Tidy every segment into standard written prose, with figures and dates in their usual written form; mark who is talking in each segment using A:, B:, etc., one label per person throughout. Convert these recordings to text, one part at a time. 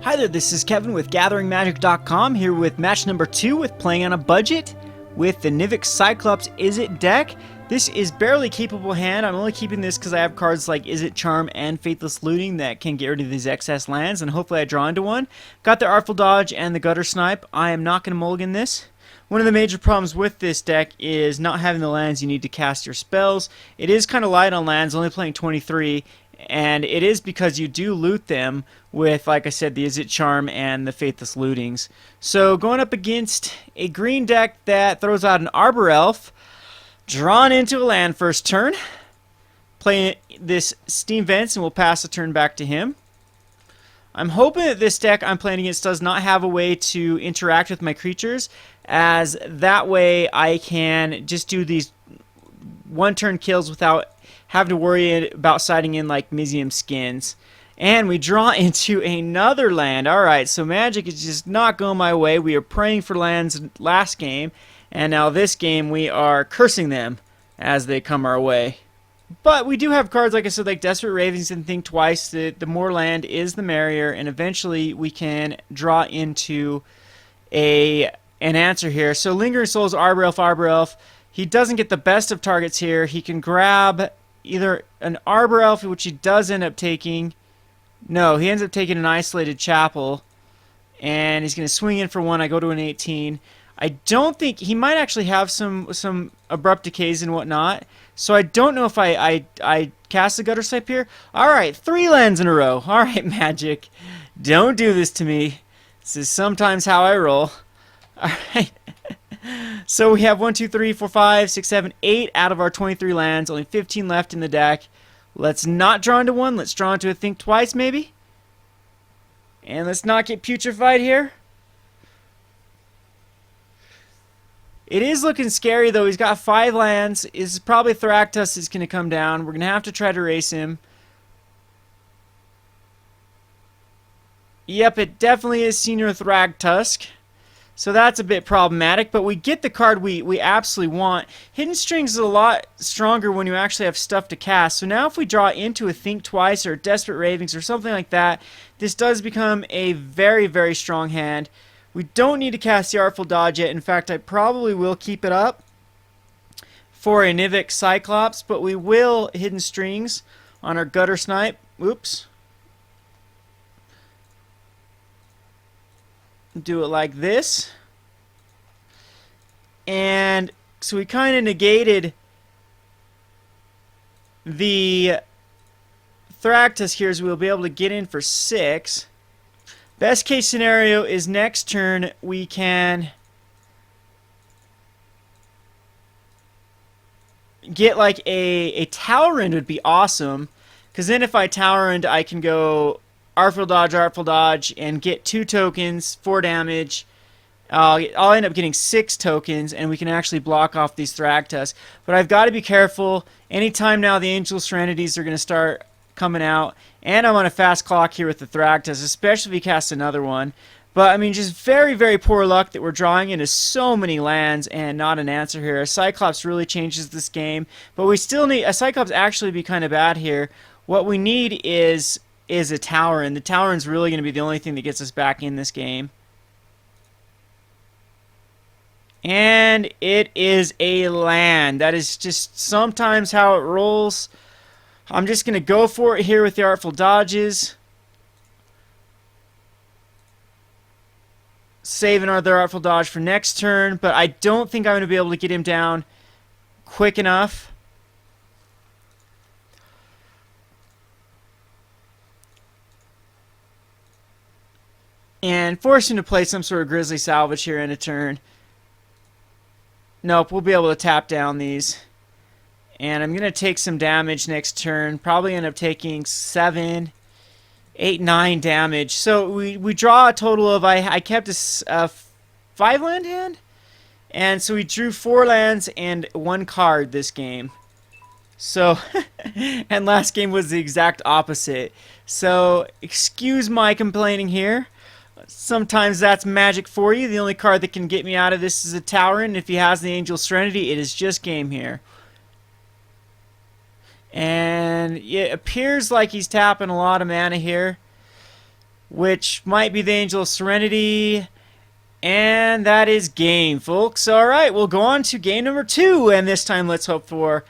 A: Hi there, this is Kevin with GatheringMagic.com here with match number 2 with Playing on a Budget with the Nivix Cyclops Izzet deck. This is barely capable hand. I'm only keeping this because I have cards like Izzet Charm and Faithless Looting that can get rid of these excess lands, and hopefully I draw into one. Got the Artful Dodge and the Guttersnipe. I am not going to mulligan this. One of the major problems with this deck is not having the lands you need to cast your spells. It is kind of light on lands, only playing 23, and it is because you do loot them with, like I said, the Izzet Charm and the Faithless Lootings. So going up against a green deck that throws out an Arbor Elf, drawn into a land first turn, playing this Steam Vents, and we'll pass the turn back to him. I'm hoping that this deck I'm playing against does not have a way to interact with my creatures, as that way I can just do these one-turn kills without having to worry about siding in like Mizzium Skins. And we draw into another land. Alright, so Magic is just not going my way. We are praying for lands last game, and now this game we are cursing them as they come our way. But we do have cards, like I said, like Desperate Ravings and Think Twice. The more land is the merrier, and eventually we can draw into an answer here. So Lingering Souls, Arbor Elf. He doesn't get the best of targets here. He can grab either an Arbor Elf, which he does end up taking. No, he ends up taking an Isolated Chapel, and he's going to swing in for one. I go to an 18. I don't think he might actually have some Abrupt Decays and whatnot, so I don't know if I cast the Guttersnipe here. Alright, 3 lands in a row. Alright, Magic, don't do this to me. This is sometimes how I roll. Alright. So we have 1, 2, 3, 4, 5, 6, 7, 8 out of our 23 lands. Only 15 left in the deck. Let's not draw into one. Let's draw into a Think Twice, maybe. And let's not get putrefied here. It is looking scary, though. He's got 5 lands. Is probably Thragtusk is going to come down. We're going to have to try to race him. Yep, it definitely is Senior Thragtusk. So that's a bit problematic, but we get the card we absolutely want. Hidden Strings is a lot stronger when you actually have stuff to cast. So now if we draw into a Think Twice or Desperate Ravings or something like that, this does become a very, very strong hand. We don't need to cast the Artful Dodge yet. In fact, I probably will keep it up for a Nivix Cyclops, but we will Hidden Strings on our Guttersnipe. Oops. Do it like this. And so we kind of negated the Thragtusk here, so we'll be able to get in for 6. Best case scenario is next turn we can get like a Talrand would be awesome, because then if I Talrand I can go Artful Dodge, and get 2 tokens, 4 damage. I'll end up getting 6 tokens, and we can actually block off these Thragtusk. But I've got to be careful. Anytime now the Angel Serenities are going to start coming out, and I'm on a fast clock here with the Thragtusk, especially if we cast another one. But, I mean, just very, very poor luck that we're drawing into so many lands and not an answer here. A Cyclops really changes this game, but we still need... A Cyclops actually be kind of bad here. What we need is a Talrand. The Talrand's really going to be the only thing that gets us back in this game. And it is a land. That is just sometimes how it rolls. I'm just going to go for it here with the Artful Dodges. Saving our other Artful Dodge for next turn, but I don't think I'm going to be able to get him down quick enough. And force him to play some sort of Grizzly Salvage here in a turn. Nope, we'll be able to tap down these. And I'm going to take some damage next turn. Probably end up taking 7, 8, 9 damage. So we draw a total of... I kept a 5-land hand? And so we drew 4 lands and 1 card this game. So, and last game was the exact opposite. So, excuse my complaining here. Sometimes that's Magic for you. The only card that can get me out of this is a Talrand. If he has the Angel Serenity, it is just game here. And it appears like he's tapping a lot of mana here. which might be the Angel of Serenity. And that is game, folks. Alright, we'll go on to game number 2, and this time let's hope for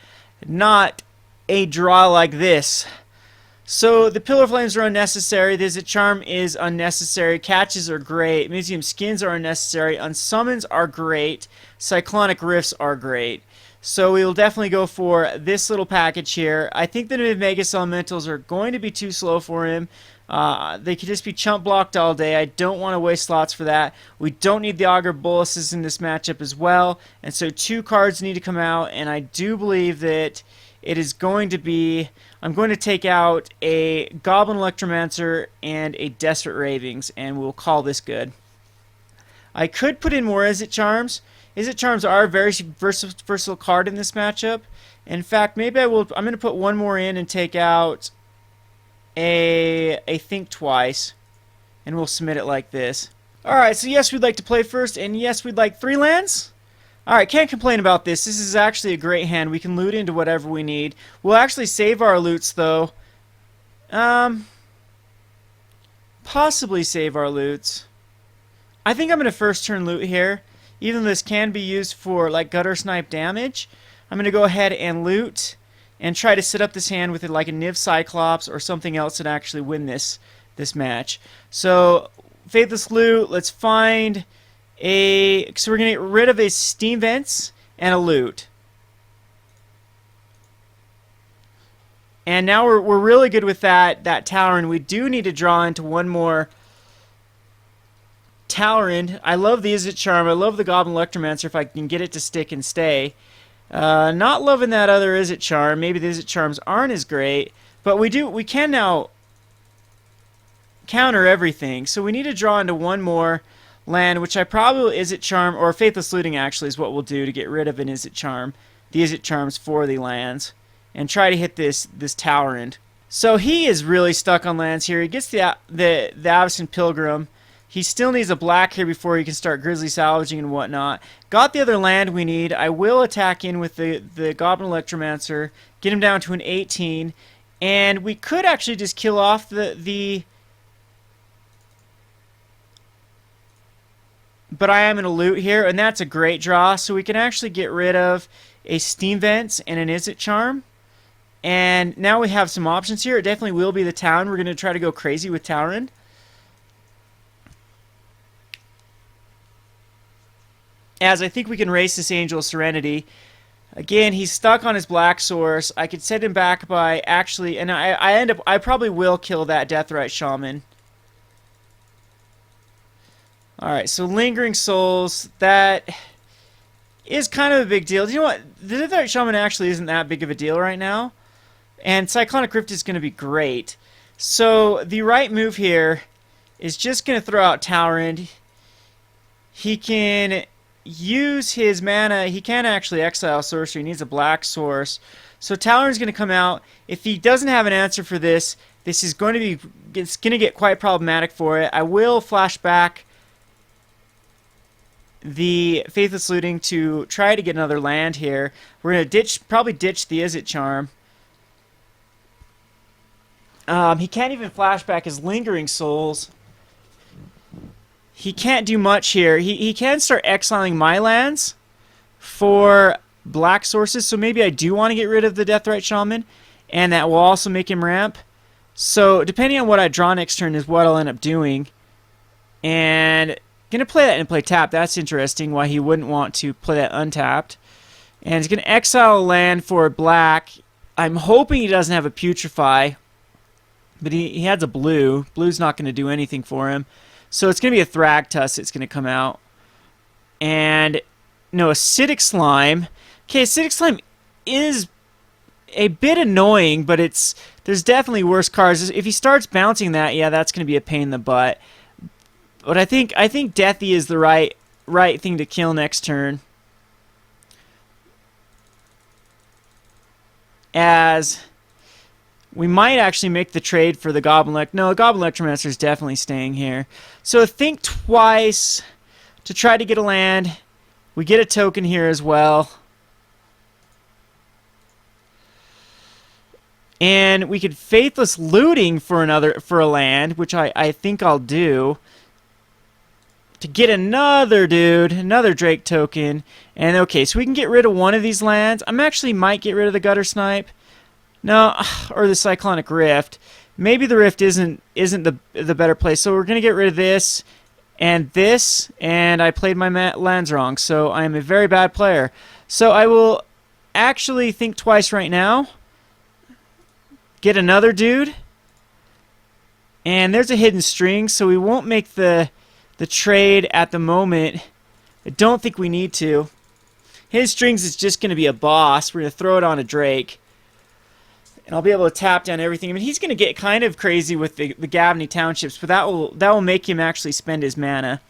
A: not a draw like this. So the Pillar Flames are unnecessary, the Izzet Charm is unnecessary, Catches are great, Mizzium Skins are unnecessary, Unsummons are great, Cyclonic Rifts are great. So we will definitely go for this little package here. I think the Nivmagus Elementals are going to be too slow for him. They could just be chump blocked all day. I don't want to waste slots for that. We don't need the Augur of Bolas in this matchup as well. And so 2 cards need to come out, and I do believe that it is going to be... I'm going to take out a Goblin Electromancer and a Desperate Ravings, and we'll call this good. I could put in more Izzet Charms. Izzet Charms are a very versatile card in this matchup. In fact, maybe I'm going to put one more in and take out a Think Twice, and we'll submit it like this. Alright, so yes, we'd like to play first, and yes, we'd like 3 lands. Alright, can't complain about this. This is actually a great hand. We can loot into whatever we need. We'll actually save our loots, though. Possibly save our loots. I think I'm going to first turn loot here. Even though this can be used for, like, Guttersnipe damage, I'm going to go ahead and loot and try to set up this hand with, like, a Nivix Cyclops or something else that actually win this match. So, Faithless Loot, let's find... So we're going to get rid of a Steam Vents and a Loot. And now we're really good with that Talrand. We do need to draw into one more Talrand. I love the Izzet Charm. I love the Goblin Electromancer if I can get it to stick and stay. Not loving that other Izzet Charm. Maybe the Izzet Charms aren't as great. But we can now counter everything. So we need to draw into one more land, which I probably Izzet Charm, or Faithless Looting actually is what we'll do to get rid of an Izzet Charm, the Izzet Charms for the lands, and try to hit this Talrand. So he is really stuck on lands here. He gets the Avacyn Pilgrim. He still needs a black here before he can start Grizzly Salvaging and whatnot. Got the other land we need. I will attack in with the Goblin Electromancer, get him down to an 18, and we could actually just kill off the but I am going to loot here, and that's a great draw. So we can actually get rid of a Steam Vents and an Izzet Charm. And now we have some options here. It definitely will be the town. We're going to try to go crazy with Talrand. As I think we can race this Angel of Serenity. Again, he's stuck on his black source. I could set him back by actually... And I probably will kill that Deathrite Shaman. Alright, so Lingering Souls, that is kind of a big deal. Do you know what? The Deathrite Shaman actually isn't that big of a deal right now. And Cyclonic Rift is going to be great. So the right move here is just going to throw out Talrand. He can use his mana. He can't actually exile sorcery. He needs a black source. So Talrand's going to come out. If he doesn't have an answer for this, this is going to be... It's going to get quite problematic for it. I will flash back the Faithless Looting to try to get another land here. We're going to probably ditch the Izzet Charm. He can't even flash back his Lingering Souls. He can't do much here. He can start exiling my lands for black sources, so maybe I do want to get rid of the Deathrite Shaman, and that will also make him ramp. So depending on what I draw next turn is what I'll end up doing. And going to play that and play tap. That's interesting why he wouldn't want to play that untapped. And he's going to exile a land for black. I'm hoping he doesn't have a Putrefy, but he has a blue. Blue's not going to do anything for him. So it's going to be a Thragtusk that's going to come out. And, no, Acidic Slime. Okay, Acidic Slime is a bit annoying, but there's definitely worse cards. If he starts bouncing that, yeah, that's going to be a pain in the butt. But I think Deathy is the right thing to kill next turn. As we might actually make the trade for the Goblin No, the Goblin Electromancer is definitely staying here. So think twice to try to get a land. We get a token here as well. And we could Faithless Looting for a land, which I think I'll do. To get another dude, another Drake token. And okay, so we can get rid of one of these lands. I'm actually might get rid of the Guttersnipe. No, or the Cyclonic Rift. Maybe the Rift isn't the better place. So we're going to get rid of this and this. And I played my lands wrong. So I am a very bad player. So I will actually think twice right now. Get another dude. And there's a hidden string, so we won't make the trade at the moment. I don't think we need to. Hidden strings is just going to be a boss. We're going to throw it on a Drake. And I'll be able to tap down everything. I mean, he's going to get kind of crazy with the Gavany Townships, but that will make him actually spend his mana.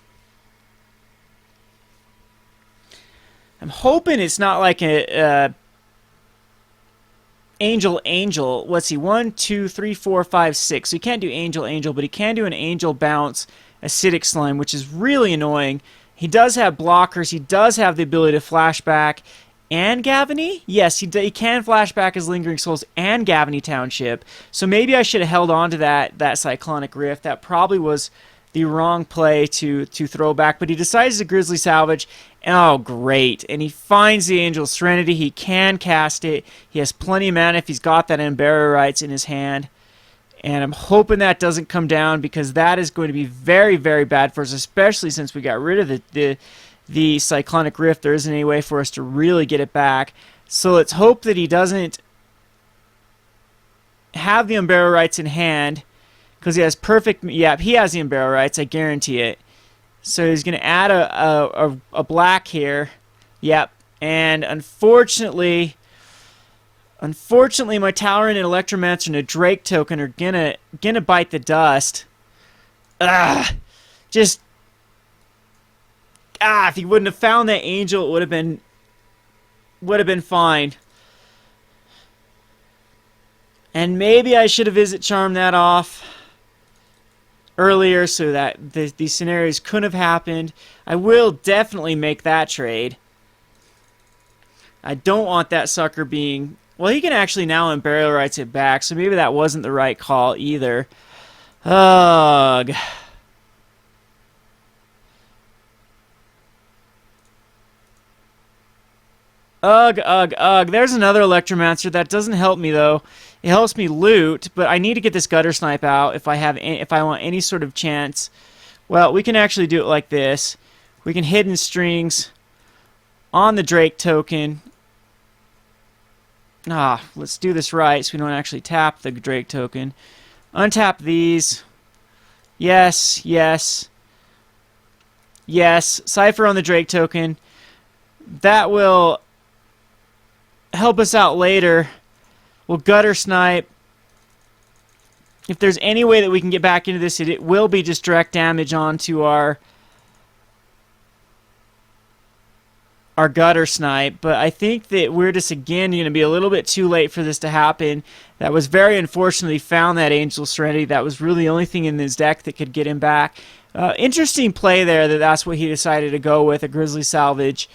A: I'm hoping it's not like a Angel. Let's see, 1, 2, 3, 4, 5, 6. So he can't do Angel, but he can do an Angel Bounce Acidic Slime, which is really annoying. He does have blockers. He does have the ability to flashback and Gavany. Yes, he can flashback his Lingering Souls and Gavany Township. So maybe I should have held on to that Cyclonic Rift. That probably was the wrong play to throw back, but he decides to Grizzly Salvage. Oh, great. And he finds the Angel Serenity. He can cast it. He has plenty of mana if he's got that Unburial Rites in his hand. And I'm hoping that doesn't come down, because that is going to be very, very bad for us, especially since we got rid of the Cyclonic Rift. There isn't any way for us to really get it back. So let's hope that he doesn't have the Unburial Rites in hand, because he has perfect... Yeah, he has the Unburial Rites. I guarantee it. So he's going to add a black here. Yep. And unfortunately, my Talrand and Electromancer and a Drake token are gonna bite the dust. If he wouldn't have found that Angel, it would have been fine. And maybe I should have Izzet Charmed that off earlier so that these scenarios couldn't have happened. I will definitely make that trade. I don't want that sucker being... Well, he can actually now Unburial Rites it back, so maybe that wasn't the right call either. Ugh. Ugh. There's another Electromancer. That doesn't help me, though. It helps me loot, but I need to get this Guttersnipe out if I want any sort of chance. Well, we can actually do it like this. We can Hidden Strings on the Drake token. Let's do this right so we don't actually tap the Drake token. Untap these. Yes. Cypher on the Drake token. That will help us out later. We'll Guttersnipe. If there's any way that we can get back into this, it will be just direct damage onto our Guttersnipe. But I think that we're just, again, going to be a little bit too late for this to happen. That was very unfortunately found that Angel Serenity. That was really the only thing in his deck that could get him back. Interesting play there that's what he decided to go with, a Grizzly Salvage.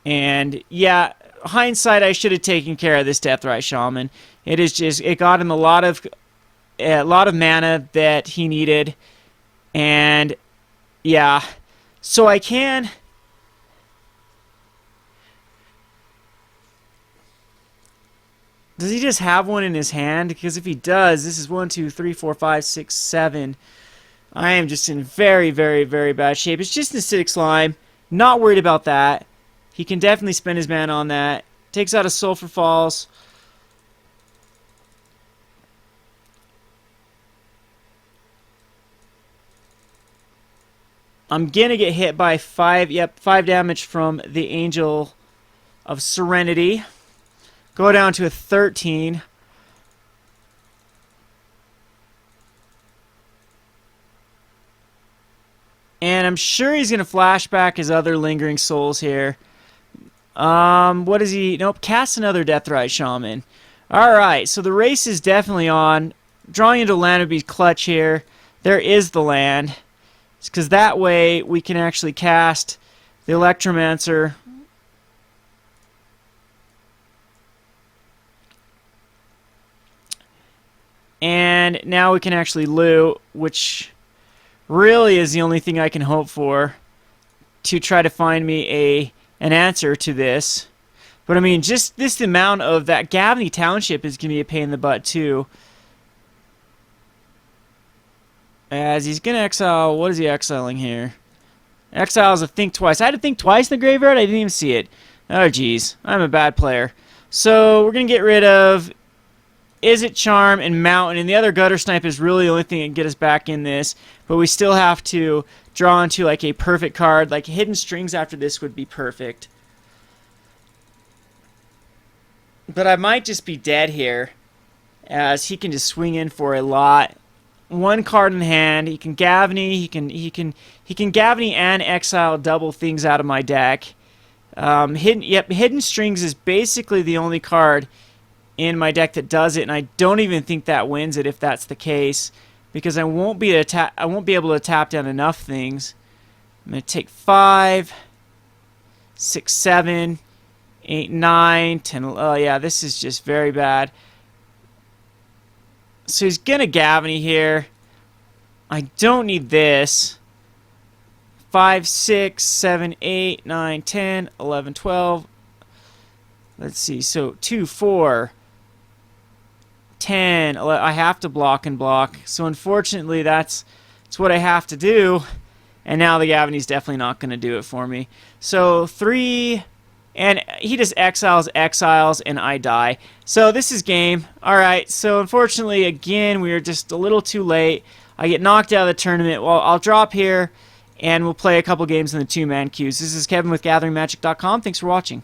A: And yeah, hindsight, I should have taken care of this Deathrite Shaman. It got him a lot of mana that he needed, and yeah, so I can. Does he just have one in his hand? Because if he does, this is 1, 2, 3, 4, 5, 6, 7. I am just in very, very, very bad shape. It's just an Acidic Slime. Not worried about that. He can definitely spend his mana on that. Takes out a Sulfur Falls. I'm gonna get hit by 5 damage from the Angel of Serenity. Go down to a 13. And I'm sure he's gonna flashback his other Lingering Souls here. What is he? Nope, cast another Deathrite Shaman. Alright, so the race is definitely on. Drawing into land would be clutch here. There is the land. It's because that way we can actually cast the Electromancer. And now we can actually loot, which really is the only thing I can hope for to try to find me an answer to this. But I mean, just this amount of that Gavney Township is going to be a pain in the butt too. As he's going to exile, what is he exiling here? Exiles a Think Twice. I had to think twice in the graveyard? I didn't even see it. Oh, jeez. I'm a bad player. So, we're going to get rid of Izzet Charm and Mountain. And the other Guttersnipe is really the only thing that can get us back in this. But we still have to draw into like a perfect card. Like Hidden Strings after this would be perfect. But I might just be dead here, as he can just swing in for a lot. One card in hand. He can Gavney. He can Gavney and exile double things out of my deck. Hidden Strings is basically the only card in my deck that does it, and I don't even think that wins it if that's the case, because I won't be able to tap down enough things. I'm gonna take 5, 6, 7, 8, 9, 10. Oh yeah, this is just very bad. So he's going to Gavney here. I don't need this. 5, 6, 7, 8, 9, 10, 11, 12. Let's see. So 2, 4, 10. 11. I have to block and block. So unfortunately, that's what I have to do. And now the Gavney's definitely not going to do it for me. So 3... and he just exiles, and I die. So this is game. Alright, so unfortunately, again, we are just a little too late. I get knocked out of the tournament. Well, I'll drop here, and we'll play a couple games in the two-man queues. This is Kevin with GatheringMagic.com. Thanks for watching.